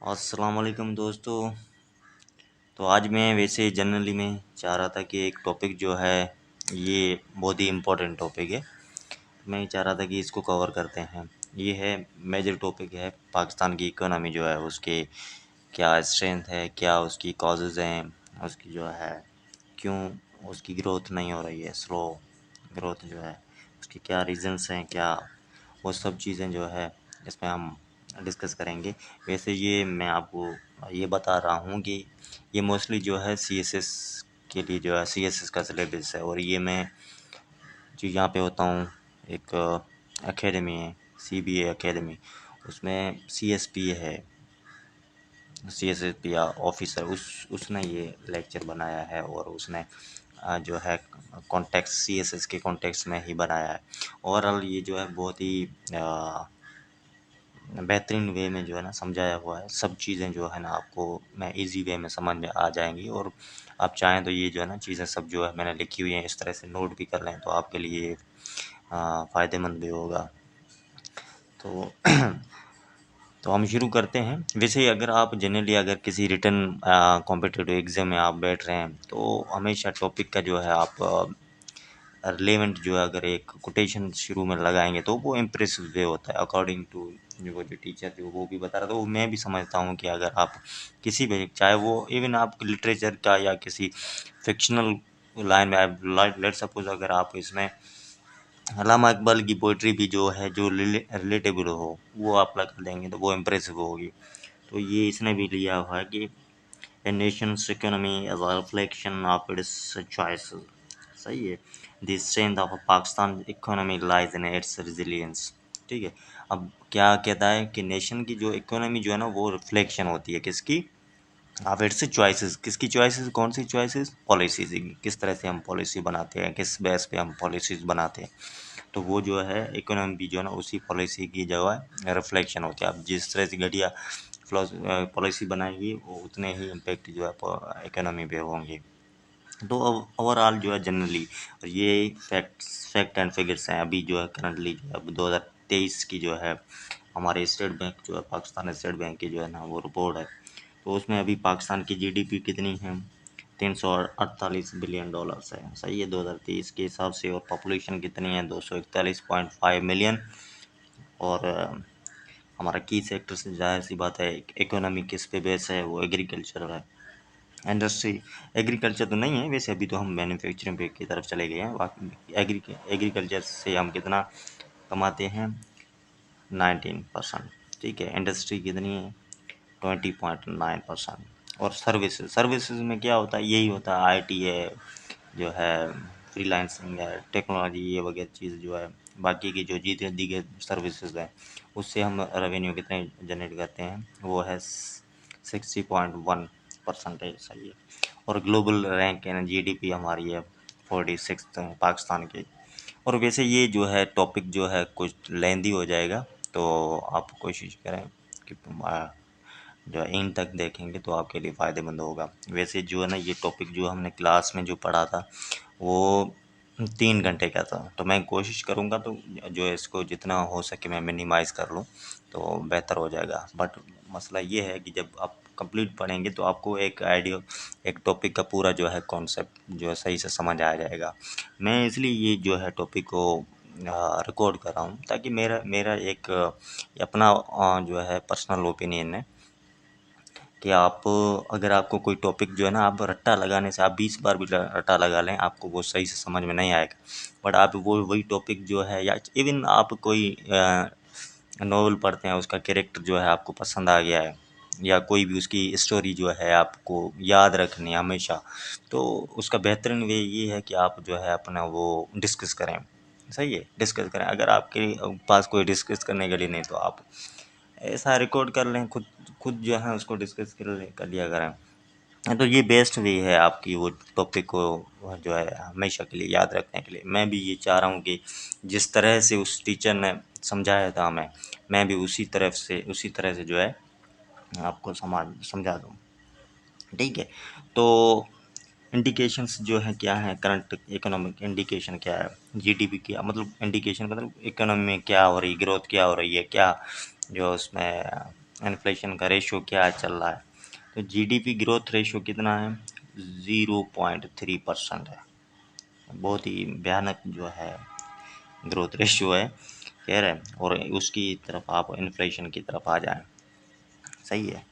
अस्सलाम वालेकुम दोस्तों। तो आज मैं वैसे जनरली मैं चाह रहा था कि एक टॉपिक जो है ये बहुत ही इम्पोर्टेंट टॉपिक है। मैं चाह रहा था कि इसको कवर करते हैं। ये है मेजर टॉपिक है पाकिस्तान की इकोनॉमी जो है उसके क्या स्ट्रेंथ है, क्या उसकी कॉजेज़ हैं, उसकी जो है क्यों उसकी ग्रोथ नहीं हो रही है, स्लो ग्रोथ जो है उसके क्या रीज़न्स हैं, क्या वो सब चीज़ें जो है इसमें हम डिस्कस करेंगे। वैसे ये मैं आपको ये बता रहा हूँ कि ये मोस्टली जो है सीएसएस के लिए जो है सीएसएस का सिलेबस है और ये मैं जो यहाँ पे होता हूँ एक एकेडमी है सीबीए एकेडमी, उसमें सीएसपी है, सीएसएस ऑफिसर उसने ये लेक्चर बनाया है और उसने जो है कॉन्टेक्स्ट सीएसएस के कॉन्टेक्स्ट में ही बनाया है। ओवरऑल ये जो है बहुत ही बेहतरीन वे में जो है ना समझाया हुआ है। सब चीज़ें जो है ना आपको मैं इजी वे में समझ में आ जाएंगी और आप चाहें तो ये जो है ना चीज़ें सब जो है मैंने लिखी हुई हैं इस तरह से नोट भी कर लें तो आपके लिए फ़ायदेमंद भी होगा। तो तो हम शुरू करते हैं। वैसे अगर आप जनरली अगर किसी रिटन कॉम्पिटिटिव एग्ज़ाम में आप बैठ रहे हैं तो हमेशा टॉपिक का जो है आप रिलेवेंट जो है अगर एक कोटेशन शुरू में लगाएंगे तो वो इम्प्रेसिव वे होता है अकॉर्डिंग टू वो जो टीचर थे वो भी बता रहा था। वो मैं भी समझता हूँ कि अगर आप किसी भी चाहे वो इवन आप लिटरेचर का या किसी फिक्शनल लाइन में लेट सपोज अगर आप इसमें अल्लामा इकबाल की पोइट्री भी जो है जो रिलेटेबल हो वो आप लगा देंगे तो वो इम्प्रेसिव होगी। तो ये इसने भी लिया हुआ है कि A nation's economy is a reflection of its choices. सही है। The strength of Pakistan economy lies in its resilience. ठीक है। अब क्या कहता है कि नेशन की जो इकोनॉमी जो है ना वो रिफ्लेक्शन होती है किसकी, ऑफ इट्स चॉइसेस। किसकी चॉइसेस, कौन सी चॉइसेस, पॉलिसीज की। किस तरह से हम पॉलिसी बनाते हैं, किस बेस पे हम पॉलिसीज बनाते हैं। तो वो जो है इकोनॉमी भी जो है ना उसी पॉलिसी की जो है रिफ्लेक्शन होती है। अब जिस तरह से घटिया पॉलिसी बनाएंगी वो उतने ही इम्पेक्ट जो है इकोनॉमी पे होंगे। तो अब ओवरऑल जो है जनरली ये फैक्ट एंड फिगर्स हैं। अभी जो है करंटली जो है अब 2023 की जो है हमारे स्टेट बैंक जो है पाकिस्तान स्टेट बैंक की जो है ना वो रिपोर्ट है। तो उसमें अभी पाकिस्तान की जीडीपी कितनी है, 348 बिलियन डॉलर्स है। सही है 2023 के हिसाब से। और पॉपुलेशन कितनी है, 241.5 मिलियन। और हमारा की सेक्टर से जाहिर सी बात है इकोनॉमी किस पे बेस है, वो एग्रीकल्चर है। इंडस्ट्री एग्रीकल्चर तो नहीं है वैसे, अभी तो हम मैन्युफैक्चरिंग पे की तरफ चले गए हैं। बाकी एग्रीकल्चर से हम कितना कमाते हैं, 19%। ठीक है। इंडस्ट्री कितनी है, 20.9%। और सर्विसेज में क्या होता है, यही होता है आईटी है जो है, फ्रीलांसिंग है, टेक्नोलॉजी ये वगैरह चीज़ जो है। बाकी की जो जीते दीगे सर्विसेज हैं उससे हम रेवेन्यू कितने जनरेट करते हैं, वो है 60.1%। सही है। और ग्लोबल रैंक है ना जीडीपी हमारी है 46 पाकिस्तान की। और वैसे ये जो है टॉपिक जो है कुछ लेंदी हो जाएगा तो आप कोशिश करें कि जो एंड तक देखेंगे तो आपके लिए फ़ायदेमंद होगा। वैसे जो है ना ये टॉपिक जो हमने क्लास में जो पढ़ा था वो 3 घंटे का था। तो मैं कोशिश करूँगा तो जो है इसको जितना हो सके मैं मिनिमाइज़ कर लूँ तो बेहतर हो जाएगा। बट मसला ये है कि जब आप कंप्लीट पढ़ेंगे तो आपको एक आइडिया, एक टॉपिक का पूरा जो है कॉन्सेप्ट जो है सही से समझ आ जाएगा। मैं इसलिए ये जो है टॉपिक को रिकॉर्ड कर रहा हूँ ताकि मेरा मेरा एक अपना जो है पर्सनल ओपिनियन है कि आप अगर आपको कोई टॉपिक जो है ना आप रट्टा लगाने से आप 20 बार भी रट्टा लगा लें आपको वो सही से समझ में नहीं आएगा। बट आप वो वही टॉपिक जो है या इवन आप कोई नॉवल पढ़ते हैं उसका कैरेक्टर जो है आपको पसंद आ गया है या कोई भी उसकी स्टोरी जो है आपको याद रखनी है हमेशा, तो उसका बेहतरीन वे ये है कि आप जो है अपना वो डिस्कस करें। सही है, डिस्कस करें। अगर आपके पास कोई डिस्कस करने के लिए नहीं तो आप ऐसा रिकॉर्ड कर लें, खुद खुद जो है उसको डिस्कस कर लिया करें। तो ये बेस्ट वे है आपकी वो टॉपिक को जो है हमेशा के लिए याद रखने के लिए। मैं भी ये चाह रहा हूँ कि जिस तरह से उस टीचर ने समझाया था हमें, मैं भी उसी तरह से जो है आपको समझा दूँ। ठीक है। तो इंडिकेशंस जो है क्या है, करंट इकोनॉमिक इंडिकेशन क्या है, जीडीपी क्या मतलब इंडिकेशन मतलब इकोनॉमी में क्या हो रही, ग्रोथ क्या हो रही है, क्या जो उसमें इन्फ्लेशन का रेशो क्या चल रहा है। तो जीडीपी ग्रोथ रेशो कितना है, 0.3% है। बहुत ही भयानक जो है ग्रोथ रेशियो है कह रहे हैं, और उसकी तरफ आप इन्फ्लेशन की तरफ आ जाएं, सही है।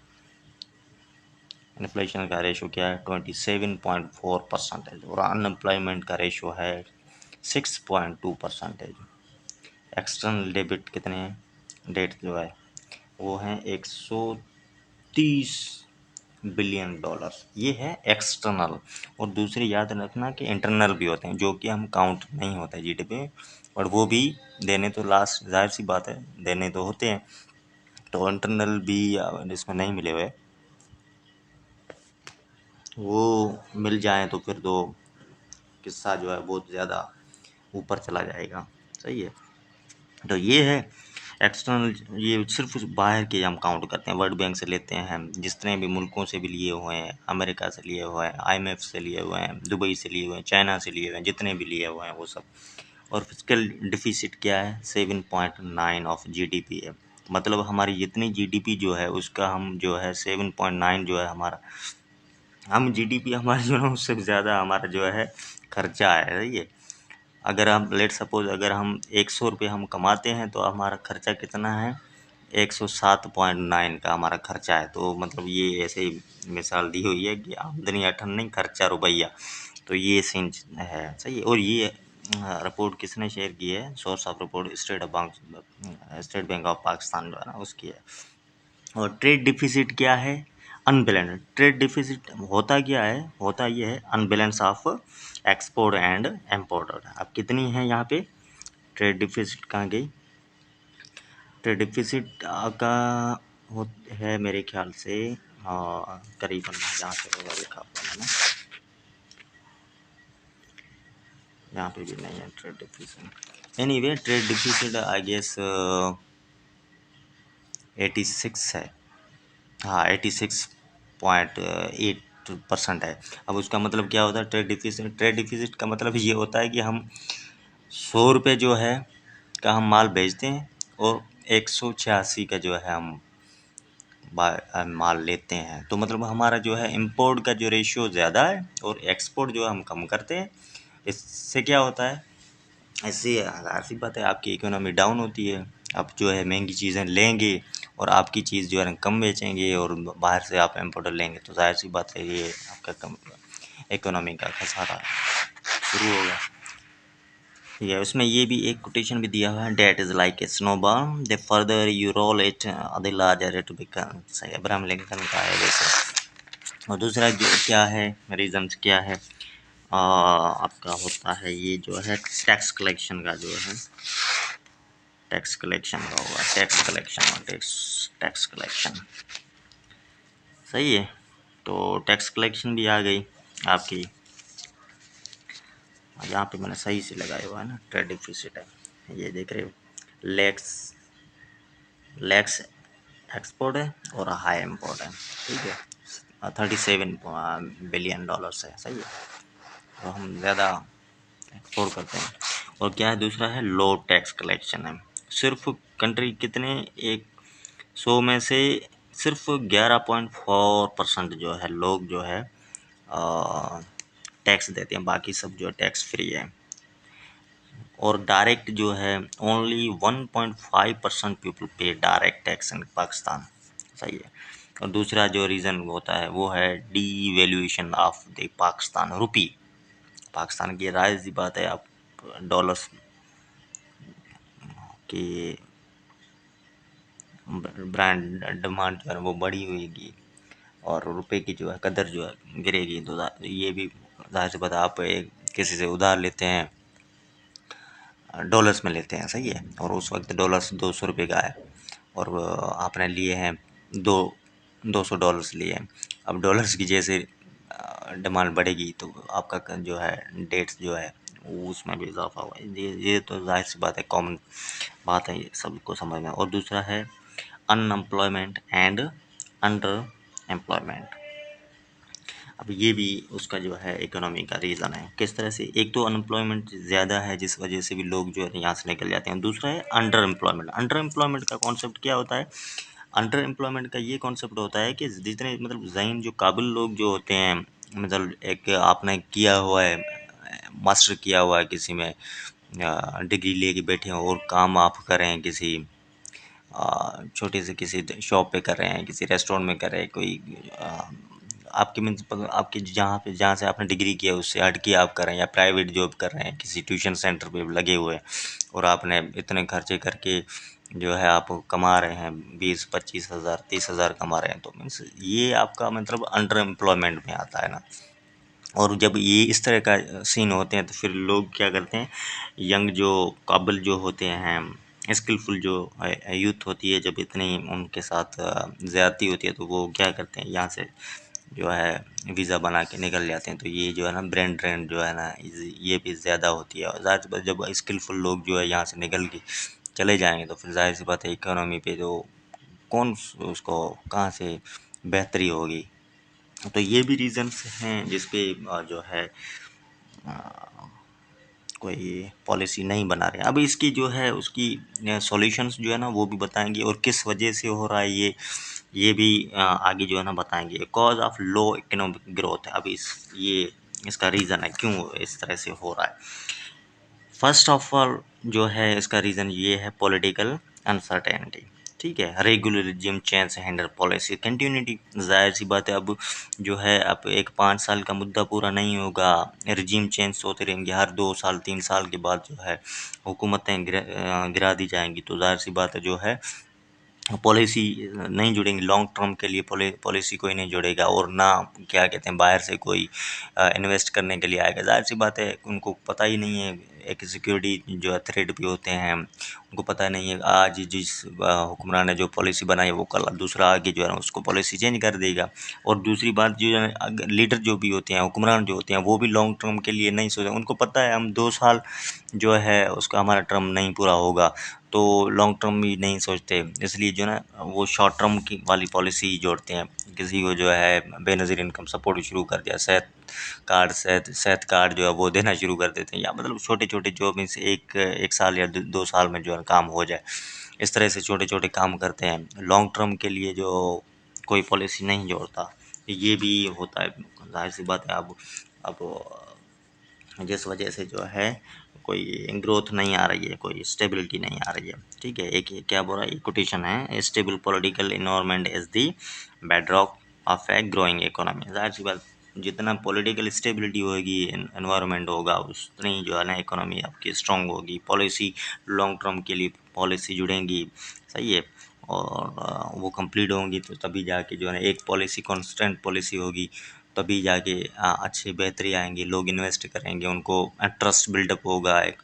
इन्फ्लेशन का रेशो क्या है, 27.4% और अनएम्प्लॉयमेंट का रेशो है 6.2%। एक्सटर्नल डेबिट कितने हैं, डेट जो है वो है 130 बिलियन डॉलर, ये है एक्सटर्नल। और दूसरी याद रखना कि इंटरनल भी होते हैं जो कि हम काउंट नहीं होते जीडीपी में, और वो भी देने तो लास्ट जाहिर सी बात है देने तो होते हैं, तो इंटरनल भी इसमें नहीं मिले हुए, वो मिल जाए तो फिर तो किस्सा जो है बहुत ज़्यादा ऊपर चला जाएगा, सही है। तो ये है एक्सटर्नल, ये सिर्फ बाहर के हम काउंट करते हैं, वर्ल्ड बैंक से लेते हैं हम, जितने भी मुल्कों से भी लिए हुए हैं, अमेरिका से लिए हुए हैं, आईएमएफ से लिए हुए हैं, दुबई से लिए हुए हैं, चाइना से लिए हुए हैं, जितने भी लिए हुए हैं वो सब। और फिजिकल डिफिसिट क्या है, 7.9 ऑफ जीडीपी है। मतलब हमारी जितनी जीडीपी जो है उसका हम जो है 7.9 जो है हमारा, हम जीडीपी हमारी जो है उससे ज़्यादा हमारा जो है खर्चा है, सही है। अगर हम लेट सपोज अगर हम 100 रुपये हम कमाते हैं तो हमारा खर्चा कितना है, 107.9 का हमारा खर्चा है। तो मतलब ये ऐसे ही मिसाल दी हुई है कि आमदनी अठन नहीं, खर्चा रुपया। तो ये सीन है, सही है। और ये रिपोर्ट किसने शेयर की है, source of report state bank of Pakistan जो है ना उसकी है। और ट्रेड डिफिसिट क्या है, अनबैलेंस। ट्रेड डिफिसिट होता क्या है, होता ये है unbalance of export and import. अब कितनी है यहाँ पे ट्रेड डिफिसिट, कहाँ गई, ट्रेड डिफिसिट का हो है मेरे ख्याल से करीबन, जहाँ पे होगा लिखा हुआ है ना, यहाँ पे भी नहीं है trade deficit. Anyway trade deficit I guess 86 है, हाँ 86.8% है। अब उसका मतलब क्या होता है ट्रेड डिफिसिट, ट्रेड डिफिसिट का मतलब ये होता है कि हम 100 रुपये जो है का हम माल बेचते हैं और 186 का जो है हम माल लेते हैं। तो मतलब हमारा जो है इम्पोर्ट का जो रेशियो ज़्यादा है और एक्सपोर्ट जो है हम कम करते हैं। इससे क्या होता है, ऐसे ज़ाहिर सी बात है आपकी इकोनॉमी डाउन होती है। आप जो है महंगी चीज़ें लेंगे और आपकी चीज़ जो है कम बेचेंगे और बाहर से आप इम्पोर्टर लेंगे, तो ज़ाहिर सी बात है ये आपका कम इकोनॉमी का खसारा शुरू होगा। ठीक है, उसमें ये भी एक कोटेशन भी दिया हुआ है, that is like a snowball the further you roll it the larger it becomes. Abraham Lincoln का है वैसे। और दूसरा जो क्या है, रीजंस क्या है, आपका होता है ये जो है टैक्स कलेक्शन का जो है, टैक्स कलेक्शन का होगा, टैक्स कलेक्शन और टैक्स कलेक्शन, सही है। तो टैक्स कलेक्शन भी आ गई आपकी, यहाँ पे मैंने सही से लगाया हुआ है ना, ट्रेड डिफिसिट है, ये देख रहे हो, लैक्स लैक्स एक्सपोर्ट है और हाई इम्पोर्ट है, ठीक है, 37 बिलियन डॉलर है, सही है। तो हम ज़्यादा एक्सपोर्ट करते हैं। और क्या है दूसरा है लो टैक्स कलेक्शन है। सिर्फ कंट्री कितने, एक 100 में से सिर्फ 11.4% जो है लोग जो है टैक्स देते हैं, बाकी सब जो है टैक्स फ्री है। और डायरेक्ट जो है ओनली 1.5% पीपल पे डायरेक्ट टैक्स इन पाकिस्तान, सही है। और दूसरा जो रीज़न होता है वो है devaluation of the Pakistan rupee. Pakistan की राय सी बात है, आप डॉलर्स की ब्रांड डिमांड जो है वो बढ़ी हुई और रुपए की जो है कदर जो है गिरेगी, तो ये भी जाहिर सी बात है, आप किसी से उधार लेते हैं डॉलर्स में लेते हैं, सही है, और उस वक्त डॉलर्स 200 रुपये का है और आपने लिए हैं 200 डॉलर्स लिए हैं। अब डॉलर्स की जैसे डिमांड बढ़ेगी तो आपका जो है डेट्स जो है उसमें भी इजाफा हुआ है। ये तो जाहिर सी बात है, कॉमन बात है, ये सबको समझना। और दूसरा है अनएम्प्लॉयमेंट एंड अंडर एम्प्लॉयमेंट। अब ये भी उसका जो है इकोनॉमी का रीज़न है, किस तरह से, एक तो अनएम्प्लॉयमेंट ज़्यादा है जिस वजह से भी लोग जो है यहाँ से निकल जाते हैं, दूसरा है अंडर एम्प्लॉयमेंट। अंडर एम्प्लॉयमेंट का कॉन्सेप्ट क्या होता है, अंडर एम्प्लॉयमेंट का ये कॉन्सेप्ट होता है कि जितने मतलब ज़ाइन जो काबिल लोग जो होते हैं, मतलब एक आपने किया हुआ है, मास्टर किया हुआ है किसी में, डिग्री लेके बैठे हो और काम आप कर रहे हैं किसी छोटे से किसी शॉप पे कर रहे हैं, किसी रेस्टोरेंट में कर रहे हैं, कोई आपकी मीन्स आपकी जहाँ से आपने डिग्री किया है उससे हट के आप कर रहे हैं, या प्राइवेट जॉब कर रहे हैं, किसी ट्यूशन सेंटर पे लगे हुए हैं और आपने इतने खर्चे करके जो है आप कमा रहे हैं 20-25 हज़ार 30 हज़ार कमा रहे हैं, तो मीन्स ये आपका मतलब अंडर एम्प्लॉयमेंट में आता है ना। और जब ये इस तरह का सीन होते हैं तो फिर लोग क्या करते हैं, यंग जो काबिल जो होते हैं, स्किलफुल जो यूथ होती है, जब इतनी उनके साथ ज़्यादती होती है तो वो क्या करते हैं, यहाँ से जो है वीज़ा बना के निकल जाते हैं। तो ये जो है ना ब्रेन ड्रेन जो है ना ये भी ज़्यादा होती है। और ज़ाहिर सी बात जब स्किलफुल लोग जो है यहाँ से निकल के चले जाएंगे तो फिर ज़ाहिर सी बात है इकोनॉमी पे जो कौन उसको कहाँ से बेहतरी होगी। तो ये भी रीज़न्स हैं जिस पे जो है कोई पॉलिसी नहीं बना रहे हैं। अब इसकी जो है उसकी सॉल्यूशंस जो है ना वो भी बताएंगे, और किस वजह से हो रहा है ये भी आगे जो है ना बताएंगे। Cause of low economic growth है, अब ये इसका रीज़न है क्यों इस तरह से हो रहा है। फर्स्ट ऑफ ऑल जो है इसका रीज़न ये है पॉलिटिकल अनसर्टेनिटी। ठीक है, regular regime change handle policy continuity. जाहिर सी बात है अब जो है अब एक 5 साल का मुद्दा पूरा नहीं होगा, रिजिम चेंज होते रहेंगे, हर 2 साल 3 साल के बाद जो है हुकूमतें गिरा दी जाएंगी। तो जाहिर सी बात है जो है पॉलिसी नहीं जुड़ेंगी, लॉन्ग टर्म के लिए पॉलिसी कोई नहीं जुड़ेगा, और ना क्या कहते हैं बाहर से कोई इन्वेस्ट करने के लिए आएगा। जाहिर सी बात है उनको पता ही नहीं है, एक सिक्योरिटी जो है थ्रेड भी होते हैं, उनको पता नहीं है आज जिस हुक्मरान ने जो पॉलिसी बनाई है वो कल दूसरा आगे जो है ना उसको पॉलिसी चेंज कर देगा। और दूसरी बात जो है लीडर जो भी होते हैं, हुक्मरान जो होते हैं, वो भी लॉन्ग टर्म के लिए नहीं सोचते। उनको पता है हम 2 साल जो है उसका हमारा टर्म नहीं पूरा होगा, तो लॉन्ग टर्म भी नहीं सोचते, इसलिए जो है ना वो शॉर्ट टर्म की वाली पॉलिसी जोड़ते हैं। किसी को जो है बेनज़ीर इनकम सपोर्ट शुरू कर दिया, सेहत कार्ड जो है वो देना शुरू कर देते हैं, या मतलब छोटे छोटे जो मीन्स एक एक साल या 2 साल में जो है काम हो जाए, इस तरह से छोटे छोटे काम करते हैं। लॉन्ग टर्म के लिए जो कोई पॉलिसी नहीं जोड़ता, ये भी होता है। जाहिर सी बात है अब जिस वजह से जो है कोई ग्रोथ नहीं आ रही है, कोई स्टेबिलिटी नहीं आ रही है। ठीक है, एक ये क्या बोल रहा है, कोटेशन है, stable political environment is the bedrock of a growing economy. जाहिर सी बात जितना पॉलिटिकल स्टेबिलिटी होगी, एनवायरनमेंट होगा, उतनी जो है ना इकोनॉमी आपकी स्ट्रांग होगी। पॉलिसी लॉन्ग टर्म के लिए पॉलिसी जुड़ेंगी, सही है, और वो कंप्लीट होंगी तो तभी जाके जो है ना एक पॉलिसी कॉन्स्टेंट पॉलिसी होगी, तभी जाके अच्छी बेहतरी आएंगी, लोग इन्वेस्ट करेंगे, उनको ट्रस्ट बिल्डअप होगा एक,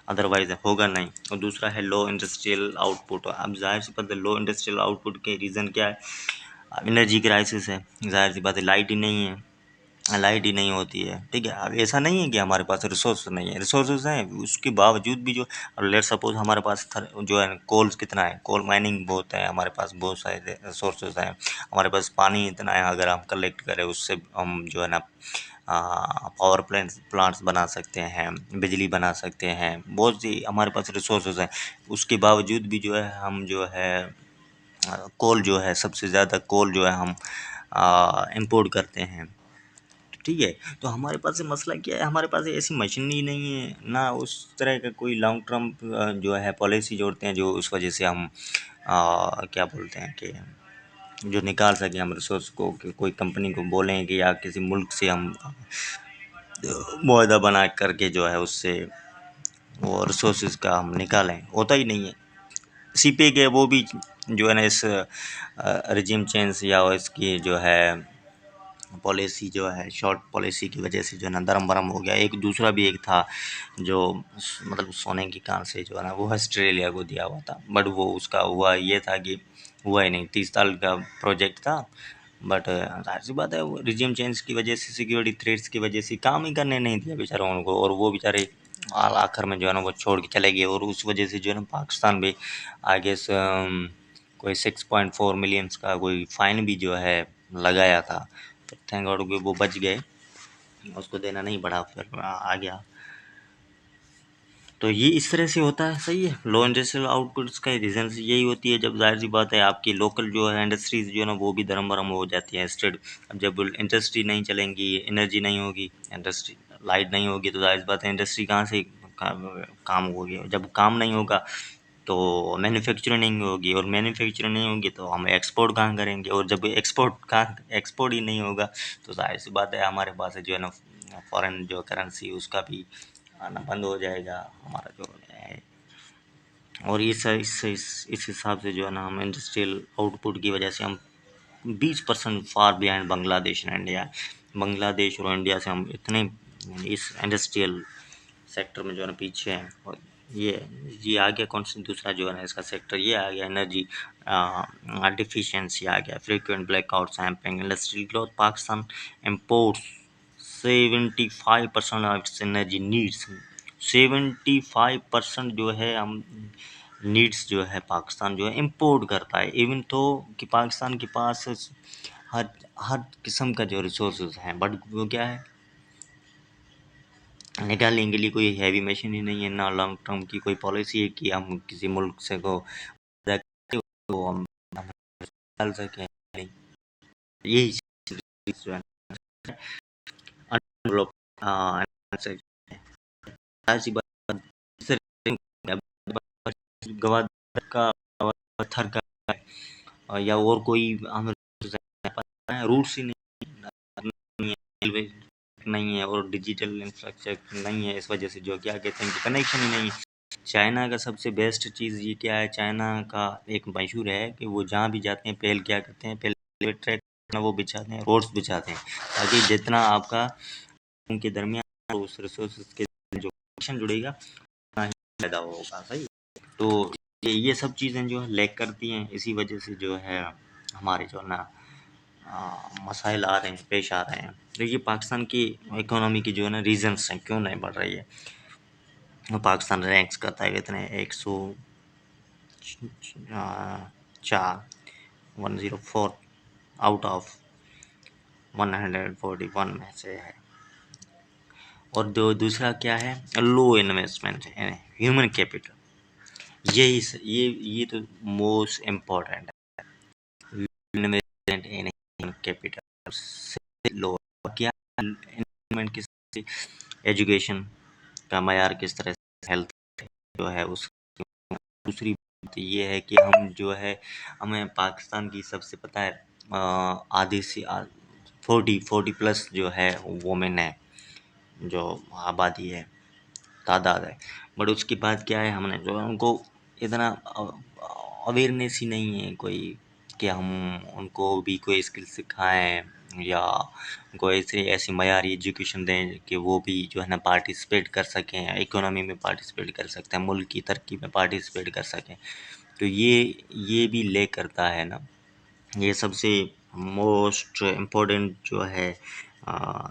अदरवाइज होगा नहीं। और दूसरा है लो इंडस्ट्रियल आउटपुट। अब जाहिर सी बात है लो इंडस्ट्रियल आउटपुट के रीज़न क्या है, एनर्जी क्राइसिस है। जाहिर सी बात है लाइट ही नहीं होती है। ठीक है, अब ऐसा नहीं है कि हमारे पास रिसोर्स नहीं है, रिसोर्सेज हैं, उसके बावजूद भी जो लेट सपोज हमारे पास जो है कोल्स कितना है, कोल माइनिंग बहुत है, हमारे पास बहुत सारे रिसोर्सेज हैं, हमारे पास पानी इतना है, अगर हम कलेक्ट करें उससे हम जो है ना पावर प्लांट्स बना सकते हैं, बिजली बना सकते हैं, बहुत सी हमारे पास रिसोर्सेज हैं। उसके बावजूद भी जो है हम जो है कोल जो है सबसे ज़्यादा कोल जो है हम इंपोर्ट करते हैं। ठीक है, तो हमारे पास ये मसला क्या है, हमारे पास ऐसी मशीनरी नहीं है, ना उस तरह का कोई लॉन्ग टर्म जो है पॉलिसी जोड़ते हैं, जो उस वजह से हम क्या बोलते हैं कि जो निकाल सकें हम रिसोर्स को, कि कोई कंपनी को बोलें कि या किसी मुल्क से हम मुआहदा बना करके जो है उससे वो रिसोर्सेज का हम निकालें, होता ही नहीं है। सीपे के वो भी जो है ना इस रिजिम चेंज या इसकी जो है पॉलिसी जो है शॉर्ट पॉलिसी की वजह से जो है ना दरम बरम हो गया। एक दूसरा भी एक था जो मतलब सोने की कान से जो है ना वो ऑस्ट्रेलिया को दिया हुआ था, बट वो उसका हुआ ये था कि हुआ ही नहीं, 30 साल का प्रोजेक्ट था, बट जाहिर सी बात है वो रिजिम चेंज की वजह से, सिक्योरिटी थ्रेट्स की वजह से काम ही करने नहीं दिया बेचारों उनको, और वो बेचारे आखिर में जो है ना वो छोड़ के चले गए, और उस वजह से जो है ना पाकिस्तान भी आगे कोई 6.4 मिलियंस का कोई फाइन भी जो है लगाया था। तो थैंक गॉड कि वो बच गए, उसको देना नहीं पड़ा, फिर आ गया। तो ये इस तरह से होता है, सही है। लो इंडस्ट्रियल आउटपुट्स का रीजन यही होती है, जब जाहिर सी बात है आपकी लोकल जो है इंडस्ट्रीज जो है ना वो भी धर्म भरम हो जाती है स्टेट। अब जब इंडस्ट्री नहीं चलेंगी, एनर्जी नहीं होगी, इंडस्ट्री लाइट नहीं होगी, तो जाहिर सी बात है इंडस्ट्री कहाँ से काम होगी। जब काम नहीं होगा तो मैन्युफैक्चरिंग नहीं होगी, और मैन्युफैक्चरिंग नहीं होगी तो हम एक्सपोर्ट कहाँ करेंगे, और जब एक्सपोर्ट ही नहीं होगा तो जाहिर सी बात है हमारे पास जो है ना फॉरेन जो करेंसी उसका भी आना बंद हो जाएगा हमारा जो है। और इस हिसाब से जो है ना हम इंडस्ट्रियल आउटपुट की वजह से हम 20% far behind Bangladesh and India. Bangladesh और इंडिया से हम इतने इस इंडस्ट्रियल सेक्टर में जो है ना पीछे हैं। और ये ये आ गया कौन सा दूसरा जो है ना इसका सेक्टर, ये आ गया एनर्जी डिफिशियंसी आ गया, frequent blackout, sampling, industrial growth. Pakistan imports 75% of its energy needs. 75% जो है हम नीड्स जो है पाकिस्तान जो है इम्पोर्ट करता है। इवन तो कि पाकिस्तान के पास हर हर किस्म का जो रिसोर्सेज हैं, बट वो क्या है, निकालने के लिए कोई हैवी मशीन ही नहीं है, ना लॉन्ग टर्म की कोई पॉलिसी है कि हम किसी मुल्क से को तो हम निकाल सकें। यही चीज़ जो है अनडेवलप ऐसी बात गवादर का पत्थर का या और कोई हम रूट्स ही नहीं है, रेलवे नहीं है और डिजिटल इंफ्रास्ट्रक्चर नहीं है, इस वजह से जो क्या कहते हैं कि कनेक्शन ही नहीं है। चाइना का सबसे बेस्ट चीज़ ये क्या है, चाइना का एक मशहूर है कि वो जहाँ भी जाते हैं पहले क्या करते हैं, पहले ट्रैक ना वो बिछाते हैं, रोड्स बिछाते हैं, ताकि जितना आपका उनके दरमियान उस रिसोर्सेज के जो कनेक्शन जुड़ेगा उतना ही फायदा होगा, सही। तो ये सब चीज़ें जो है लैक करती हैं, इसी वजह से जो है हमारे जो है ना मसाइल आ रहे हैं, पेश आ रहे हैं। देखिए पाकिस्तान की इकोनॉमी की जो है ना रीजंस हैं क्यों नहीं बढ़ रही है। पाकिस्तान रैंक्स करता है कितने 104 104 आउट ऑफ 141 में से है। और दूसरा क्या है, लो इन्वेस्टमेंट है ह्यूमन कैपिटल। ये तो मोस्ट इम्पोर्टेंट है, इन्वेस्टमेंट इन कैपिटल से लो। क्या इन्वेस्टमेंट किस, एजुकेशन का मायार किस तरह से, हेल्थ जो है उस, दूसरी बात ये है कि हम जो है हमें पाकिस्तान की सबसे पता है आधे से 40 प्लस जो है वोमेन है, जो आबादी है, तादाद है। बट उसके बाद क्या है, हमने जो है उनको इतना अवेयरनेस ही नहीं है कोई कि हम उनको भी कोई स्किल सिखाएं या उनको ऐसी मयारी एजुकेशन दें कि वो भी जो है ना पार्टिसिपेट कर सकें, इकोनॉमी में पार्टिसिपेट कर सकते हैं, मुल्क की तरक्की में पार्टिसिपेट कर सकें। तो ये भी ले करता है ना, ये सबसे मोस्ट इम्पोर्टेंट जो है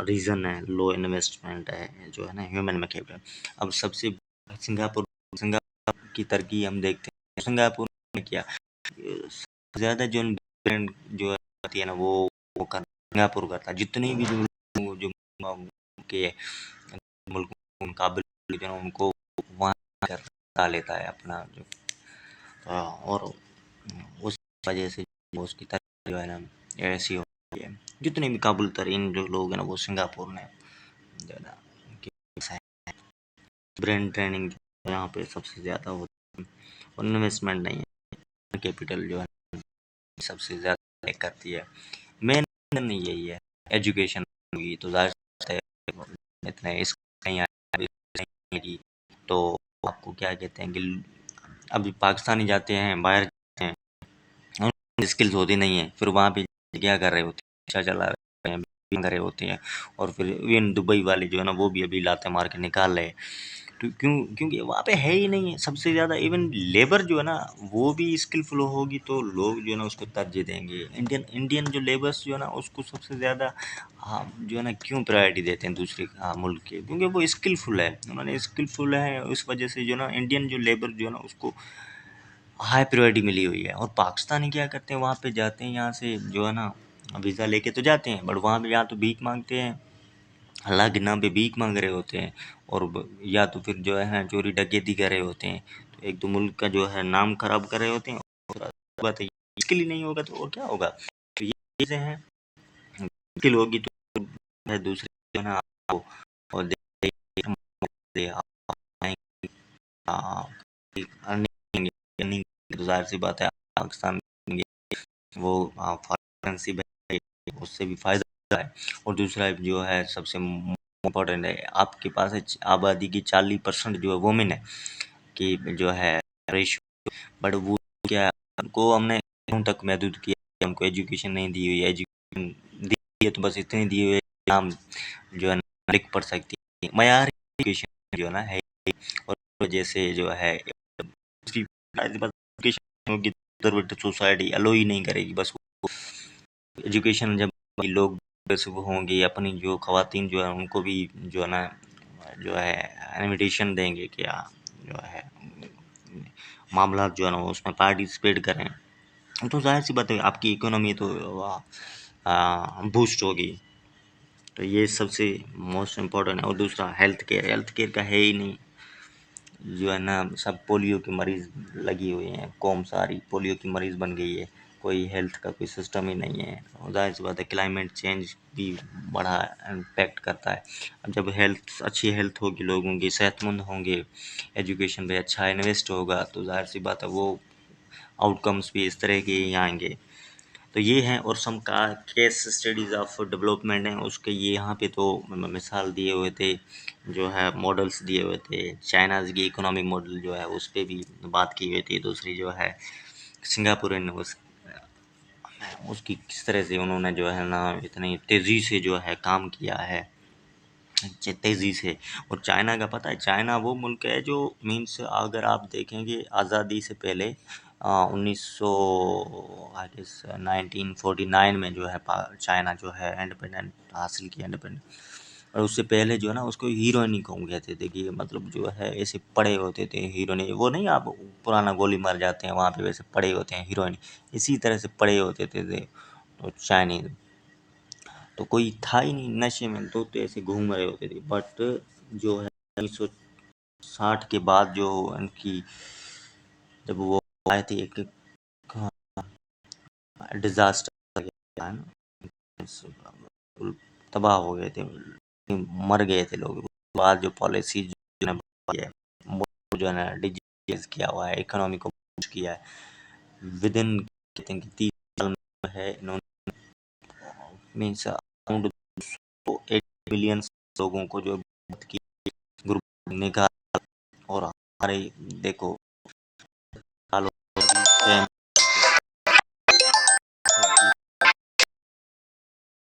रीज़न है, लो इन्वेस्टमेंट है जो है ना ह्यूमन में कैपिटल। अब सबसे सिंगापुर सिंगापुर की तरक्की हम देखते हैं, सिंगापुर ने किया ज़्यादा जो ब्रांड जो होती है ना वो कर सिंगापुर करता है, जितने भी जो के मुल्क मुकाबले जो है उनको वहाँ करता लेता है अपना जो और उस वजह से उसकी तरक्की जो है ना ऐसी होती है। जितने भी काबुल तरीन जो लोग हैं ना वो सिंगापुर में जो है ना ब्रेन ट्रेनिंग यहाँ पे सबसे ज़्यादा होती है, और इन्वेस्टमेंट नहीं है, कैपिटल जो है सबसे ज़्यादा करती है। मेन नहीं यही है, एजुकेशन होगी तो ज़ाहिर सी बात है इतने इस कहीं आएगी तो आपको क्या कहते हैं कि अभी पाकिस्तानी जाते हैं बाहर जाते हैं, उनकी स्किल्स होती नहीं है, फिर वहाँ पे क्या कर रहे होते हैं, रिक्शा चला रहे हैं, कर रहे होते हैं, और फिर इवन दुबई वाले जो है ना वो भी अभी लाते मार के निकाल रहे हैं। तो क्योंकि वहाँ पे है ही नहीं है सबसे ज़्यादा, इवन लेबर जो है ना वो भी स्किलफुल होगी तो लोग जो है ना उसको तरजीह देंगे। इंडियन इंडियन जो लेबर्स जो है ना उसको सबसे ज़्यादा जो है ना क्यों प्रायोरिटी देते हैं दूसरे मुल्क के, क्योंकि वो स्किलफुल है, उन्होंने स्किलफुल है, उस वजह से जो है ना इंडियन जो लेबर जो है ना उसको हाई प्रायोरिटी मिली हुई है। और पाकिस्तानी क्या करते हैं, वहाँ पे जाते हैं यहाँ से जो है ना वीज़ा लेके तो जाते हैं, बट वहाँ पे या तो भीख मांगते हैं अल्लाह के नाम पे भीख मांग रहे होते हैं और या तो फिर जो है चोरी डकैती कर रहे होते हैं, तो एक तो मुल्क का जो है नाम खराब कर रहे होते हैं। और बात है, इसके लिए नहीं होगा तो और क्या होगा। तो ये चीज़ें हैं, मुश्किल होगी तो है दूसरे जो है ना आपको और दे आप आएंगे, अर्निंग तो जाहिर सी बात है पाकिस्तान में वो फॉरेन करेंसी उससे भी फायदा है। और दूसरा जो है सबसे इम्पोर्टेंट है, आपके पास है आबादी की 40% जो है वुमेन है कि जो है रेशियो, बट वो क्या है, उनको हमने कहाँ तक महदूद किया, हमको एजुकेशन नहीं दी हुई है। एजुकेशन दी है तो बस इतनी दी हुई है कि हम जो है ना लिख पढ़ सकती है, मयार एजुकेशन जो है ना है। और वजह से जो है एजुकेशन होगी तो सोसाइटी अलो ही नहीं करेगी। बस एजुकेशन जब लोग वो होंगे, अपनी जो खवातीन जो है उनको भी जो है ना जो है इनविटेशन देंगे कि जो है मामला जो है ना उसमें पार्टिसिपेट करें, तो जाहिर सी बात है आपकी इकोनॉमी तो बूस्ट होगी। तो ये सबसे मोस्ट इम्पोर्टेंट है। और दूसरा हेल्थ केयर का है ही नहीं, जो है ना सब पोलियो के मरीज लगी हुई हैं, कौम सारी पोलियो की मरीज बन गई है, कोई हेल्थ का कोई सिस्टम ही नहीं है। और जाहिर सी बात है क्लाइमेट चेंज भी बड़ा इम्पैक्ट करता है। अब जब हेल्थ अच्छी हेल्थ होगी, लोगों की सेहतमंद होंगे, एजुकेशन पे अच्छा इन्वेस्ट होगा, तो जाहिर सी बात है वो आउटकम्स भी इस तरह के ही आएंगे। तो ये हैं और सम का केस स्टडीज़ ऑफ डेवलपमेंट हैं उसके, ये यहाँ पे तो मिसाल दिए हुए थे, जो है मॉडल्स दिए हुए थे। चाइनाज़ की इकोनॉमिक मॉडल जो है उस पे भी बात की हुई थी। दूसरी जो है सिंगापुर ने उसकी किस तरह से उन्होंने जो है ना इतनी तेज़ी से जो है काम किया है, तेज़ी से। और चाइना का पता है, चाइना वो मुल्क है जो मीन्स अगर आप देखेंगे आज़ादी से पहले 1900 आई गेस 1949 में जो है चाइना जो है इंडिपेंडेंट हासिल किया, इंडिपेंडेंट। और उससे पहले जो है ना उसको हीरोइन ही कहूँ कहते थे कि मतलब जो है ऐसे पड़े होते थे हीरोइन, वो नहीं आप पुराना गोली मार जाते हैं वहाँ पे वैसे पड़े होते हैं हीरोइन, इसी तरह से पड़े होते थे तो चाइनीज। तो कोई था ही नहीं, नशे में तो ऐसे घूम रहे होते थे। बट जो है 1960 के बाद जो इनकी जब वो आए थे एक डिजास्टर है ना, तबाह हो गए थे, मर गए थे लोग। उसके बाद जो पॉलिसी जो है वो जो है ना डिजिटलाइज किया हुआ है, इकोनॉमी को बूस्ट किया है विद इन 30 साल में है इन्होंने मीन्स अराउंड 8 मिलियन लोगों को जो की ग्रुप निकाल। और हमारे देखो